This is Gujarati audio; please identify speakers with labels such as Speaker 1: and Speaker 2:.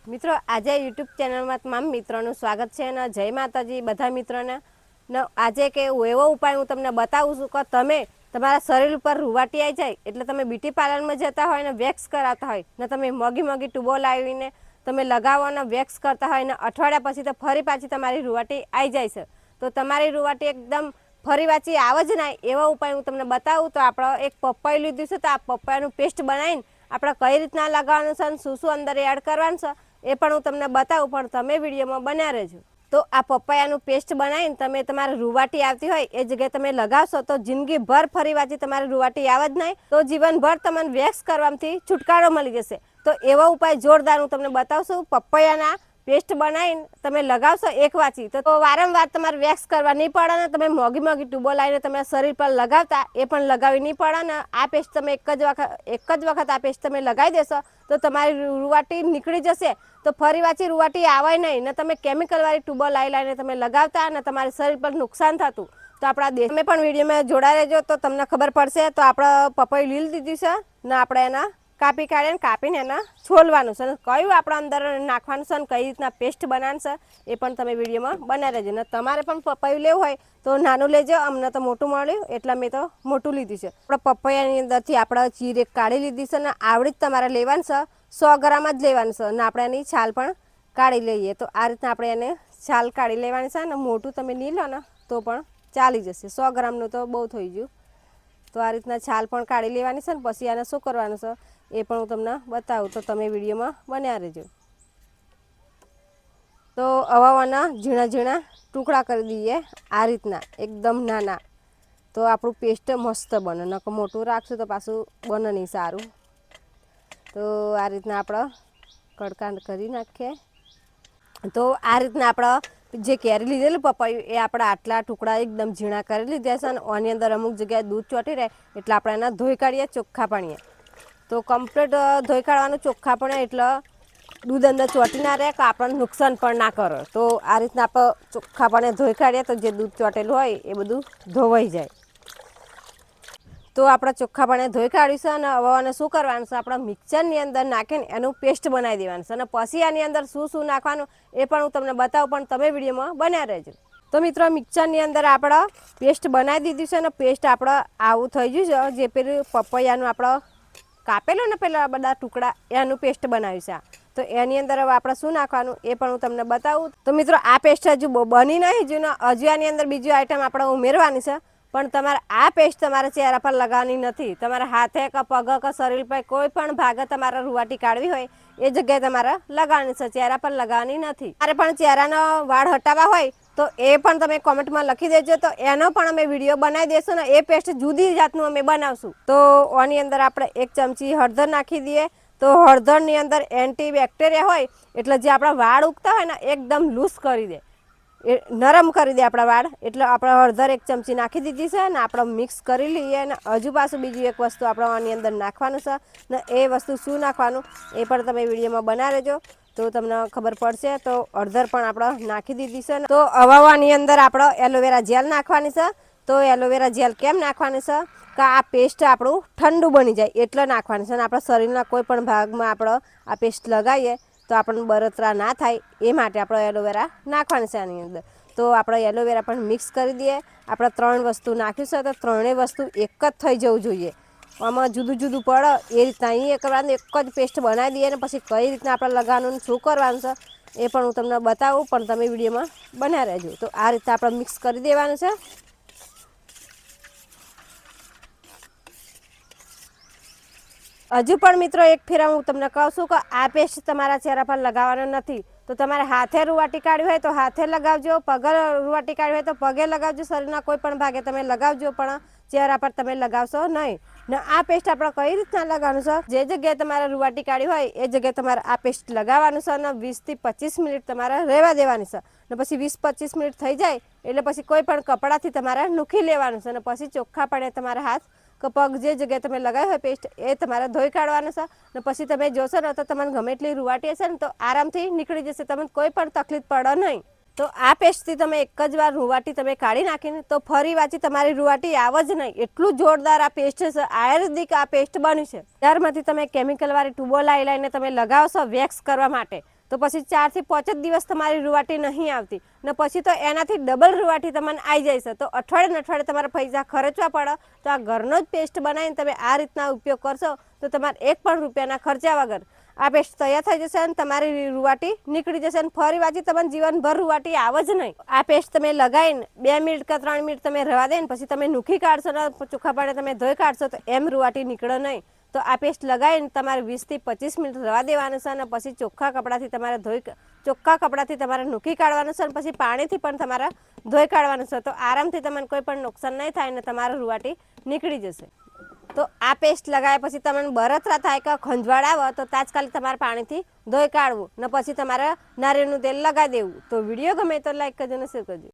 Speaker 1: મિત્રો આજે યુટ્યુબ ચેનલમાં તમામ મિત્રોનું સ્વાગત છે અને જય માતાજી બધા મિત્રોને આજે કે એવો ઉપાય હું તમને બતાવું છું કે તમે તમારા શરીર ઉપર રૂવાટી આવી જાય એટલે તમે બ્યુટી પાર્લરમાં જતા હોય ને વેક્સ કરાવતા હોય ને તમે મોગી ટ્યુબો લાવીને તમે લગાવો અને વેક્સ કરતા હોય ને અઠવાડિયા પછી તો ફરી પાછી તમારી રૂવાટી આવી જાય છે તો તમારી રૂવાટી એકદમ ફરી પાછી આવે જ ના એવો ઉપાય હું તમને બતાવું તો આપણે એક પપૈયું લીધું છે તો આ પપૈયાનું પેસ્ટ બનાવીને આપણે કઈ રીતના લગાવવાનું છે અને શું અંદર એડ કરવાનું છે એ પણ હું તમને બતાવું પણ તમે વિડીયોમાં બન્યા રહેજો તો આ પપૈયાનું પેસ્ટ બનાવીને તમે તમારી રૂવાટી આવતી હોય એ જગ્યાએ તમે લગાવશો તો જિંદગીભર ફરી પાછી તમારી રૂવાટી આવે જ નહીં તો જીવનભર તમને વેક્સ કરવાથી છુટકારો મળી જશે તો એવો ઉપાય જોરદાર હું તમને બતાવશું પપૈયાના પેસ્ટ બનાવીને તમે લગાવશો એક વાંચી તો વારંવાર તમારે વેક્સ કરવા નહીં પડે ને તમે મોગી ટ્યુબો લાવીને તમે શરીર પર લગાવતા એ પણ લગાવી નહીં પડે ને આ પેસ્ટ તમે એક જ વખત આ પેસ્ટ તમે લગાવી દેશો તો તમારી રૂવાટી નીકળી જશે તો ફરી પાછી રૂવાટી આવે નહીં ને તમે કેમિકલવાળી ટ્યુબો લાવીને તમે લગાવતા અને તમારા શરીર પર નુકસાન થતું તો આપણા દેશ તમે પણ વિડીયોમાં જોડાઈ રહેજો તો તમને ખબર પડશે તો આપણે પપૈયું લીલ દીધું છે ને આપણે એના કાપી કાઢીને કાપીને એના છોલવાનું છે અને કયું આપણે અંદર નાખવાનું છે અને કઈ રીતના પેસ્ટ બનાવવાનું છે એ પણ તમે વિડીયોમાં બનાવી રહેજો ને તમારે પણ પપૈયું લેવું હોય તો નાનું લેજો અમને તો મોટું મળ્યું એટલે મેં તો મોટું લીધું છે આપણે પપૈયાની અંદરથી આપણે ચીર એક કાઢી લીધી છે ને આવડી જ તમારે લેવાનું છે 100 ગ્રામ જ લેવાનું છે અને આપણે એની છાલ પણ કાઢી લઈએ તો આ રીતના આપણે એને છાલ કાઢી લેવાની છે ને મોટું તમે નહીં લો ને તો પણ ચાલી જશે 100 ગ્રામનું તો બહુ થઈ ગયું તો આ રીતના છાલ પણ કાઢી લેવાની છે ને પછી આને શું કરવાનું છે એ પણ હું તમને બતાવું તો તમે વિડીયોમાં બન્યા રહેજો તો હવાના ઝીણા ટુકડા કરી દઈએ આ રીતના એકદમ નાના તો આપણું પેસ્ટ મસ્ત બને નકર મોટું રાખશું તો પાછું બને નહીં સારું તો આ રીતના આપણે કડકા કરી નાખીએ તો આ રીતના આપણે જે કેરી લીધેલું પપૈયું એ આપણે આટલા ટુકડા એકદમ ઝીણા કરી લીધા છે અને આની અંદર અમુક જગ્યાએ દૂધ ચોંટી રહે એટલે આપણે એના ધોઈ કાઢીએ ચોખ્ખા પાણીએ તો કમ્પ્લીટ ધોઈ કાઢવાનું ચોખ્ખા પણ એટલે દૂધ અંદર ચોંટી ના રહે કે આપણને નુકસાન પણ ના કરે તો આ રીતના આપણે ચોખ્ખા પાણી ધોઈ કાઢીએ તો જે દૂધ ચોંટેલું હોય એ બધું ધોવાઈ જાય તો આપણે ચોખ્ખા પાણી ધોઈ કાઢીશું અને હવે શું કરવાનું છે આપણે મિક્સરની અંદર નાખીને એનું પેસ્ટ બનાવી દેવાનું છે અને પછી આની અંદર શું નાખવાનું એ પણ હું તમને બતાવું પણ તમે વિડીયોમાં બન્યા રહેજો તો મિત્રો મિક્સરની અંદર આપણે પેસ્ટ બનાવી દીધું છે અને પેસ્ટ આપણે આવું થઈ ગયું છે જે પેલું પપૈયાનું આપણે કાપેલું ને પેલા બધા ટુકડા એનું પેસ્ટ બનાવ્યું છે તો એની અંદર હવે આપણે શું નાખવાનું એ પણ હું તમને બતાવું તો મિત્રો આ પેસ્ટ હજુ બની નહીં હજુ આની અંદર બીજી આઈટમ આપણે ઉમેરવાની છે પણ તમારે આ પેસ્ટ તમારા ચહેરા પર લગાવવાની નથી તમારા હાથે કે પગ કે શરીર પર કોઈ પણ ભાગે તમારે રૂવાટી કાઢવી હોય એ જગ્યાએ તમારે લગાવવાની છે ચહેરા પર લગાવવાની નથી મારે પણ ચહેરાનો વાળ હટાવવા હોય તો એ પણ તમે કોમેન્ટમાં લખી દેજો તો એનો પણ અમે વિડીયો બનાવી દઈશું ને એ પેસ્ટ જુદી જાતનું અમે બનાવશું તો આની અંદર આપણે 1 ચમચી હળદર નાખી દઈએ તો હળદરની અંદર એન્ટીબેક્ટેરિયા હોય એટલે જે આપણા વાળ ઉગતા હોય ને એકદમ લૂઝ કરી દે નરમ કરી દે આપણા વાળ એટલે આપણે હળદર 1 ચમચી નાખી દીધી છે ને આપણે મિક્સ કરી લઈએ અને હજુ પાછું બીજી એક વસ્તુ આપણે આની અંદર નાખવાનું છે ને એ વસ્તુ શું નાખવાનું એ પણ તમે વિડીયોમાં બના રહેજો તો તમને ખબર પડશે તો હળદર પણ આપણે નાખી દીધી છે તો હવાની અંદર આપણે એલોવેરા જેલ નાખવાની છે તો એલોવેરા જેલ કેમ નાખવાની છે કે આ પેસ્ટ આપણું ઠંડુ બની જાય એટલે નાખવાની છે અને આપણા શરીરના કોઈ પણ ભાગમાં આપણે આ પેસ્ટ લગાવીએ તો આપણને બળતરા ના થાય એ માટે આપણે એલોવેરા નાખવાની છે આની અંદર તો આપણે એલોવેરા પણ મિક્સ કરી દઈએ આપણે 3 વસ્તુ નાખ્યું છે તો ત્રણેય વસ્તુ એક જ થઈ જવું જોઈએ આમાં જુદું પડે એ રીતના અહીં કરવાનું એક જ પેસ્ટ બનાવી દઈએ ને પછી કઈ રીતના આપણે લગાવવાનું શું કરવાનું છે એ પણ હું તમને બતાવું પણ તમે વિડીયોમાં બન્યા રહેજો તો આ રીતે આપણે મિક્સ કરી દેવાનું છે હજુ પણ મિત્રો એક ફેરા હું તમને કહું છું કે આ પેસ્ટ તમારા ચહેરા પર લગાવવાનો નથી તો તમારે હાથે રૂવાટી કાઢવી હોય તો હાથે લગાવજો પગે રૂવાટી કાઢવી હોય તો પગે લગાવજો શરીરના કોઈ પણ ભાગે તમે લગાવજો પણ ચહેરા પર તમે લગાવશો નહીં ને આ પેસ્ટ આપણે કઈ રીતના લગાવવાનું છે જે જગ્યાએ તમારે રૂવાટી કાઢવી હોય એ જગ્યાએ તમારે આ પેસ્ટ લગાવવાનું છે અને 20 થી 25 મિનિટ તમારે રહેવા દેવાની છે ને પછી 20-25 મિનિટ થઈ જાય એટલે પછી કોઈ પણ કપડાથી તમારે નૂખી લેવાનું છે અને પછી ચોખ્ખા પડે તમારા હાથ કે પગ જે જગ્યાએ તમે લગાવ્યો હોય પેસ્ટ એ તમારે ધોઈ કાઢવાનું છે ને પછી તમે જોશો ને તો તમને ગમે એટલી રૂવાટી હશે ને તો આરામથી નીકળી જશે તમને કોઈ પણ તકલીફ પડે નહીં તો આ પેસ્ટથી તમે એક જ વાર રૂવાટી તમે કાઢી નાખીને તો ફરી પાછી તમારી રૂવાટી આવે જ નહીં એટલું જોરદાર આ પેસ્ટ છે આયુર્વેદિક આ પેસ્ટ બન્યું છે ત્યારમાંથી તમે કેમિકલવાળી ટ્યુબો લાવીને તમે લગાવશો વેક્સ કરવા માટે તો પછી 4 થી 5 જ દિવસ તમારી રૂવાટી નહીં આવતી ને પછી તો એનાથી ડબલ રૂવાટી તમને આવી જાય છે. તો અઠવાડિયે તમારે પૈસા ખર્ચવા પડે. તો આ ઘરનો જ પેસ્ટ બનાવીને તમે આ રીતના ઉપયોગ કરશો તો તમારે 1 પણ રૂપિયાના ખર્ચા વગર આ પેસ્ટ તૈયાર થઈ જશે અને તમારી રૂવાટી નીકળી જશે અને ફરી પાછી તમને જીવનભર રૂવાટી આવે જ નહીં. આ પેસ્ટ તમે લગાવીને 2 મિનિટ કે 3 મિનિટ તમે રહેવા દે ને પછી તમે નૂખી કાઢશો ને ચોખ્ખા પાણી તમે ધોઈ કાઢશો તો એમ રૂવાટી નીકળે નહીં. તો આ પેસ્ટ લગાવીને તમારે 20 થી 25 મિનિટ રહેવા દેવાનું છે અને પછી ચોખ્ખા કપડાથી તમારે નૂખી કાઢવાનું છે અને પછી પાણીથી પણ તમારે ધોઈ કાઢવાનું છે. તો આરામથી તમને કોઈ પણ નુકસાન નહીં થાય ને તમારું રૂવાટી નીકળી જશે. તો આ પેસ્ટ લગાવ્યા પછી તમને બળતરા થાય કે ખંજવાળ આવે તો તાત્કાલિક તમારે પાણીથી ધોઈ કાઢવું ને પછી તમારે નારિયેળનું તેલ લગાવી દેવું. તો વિડીયો ગમે તો લાઈક કરજો અને શેર કરજો.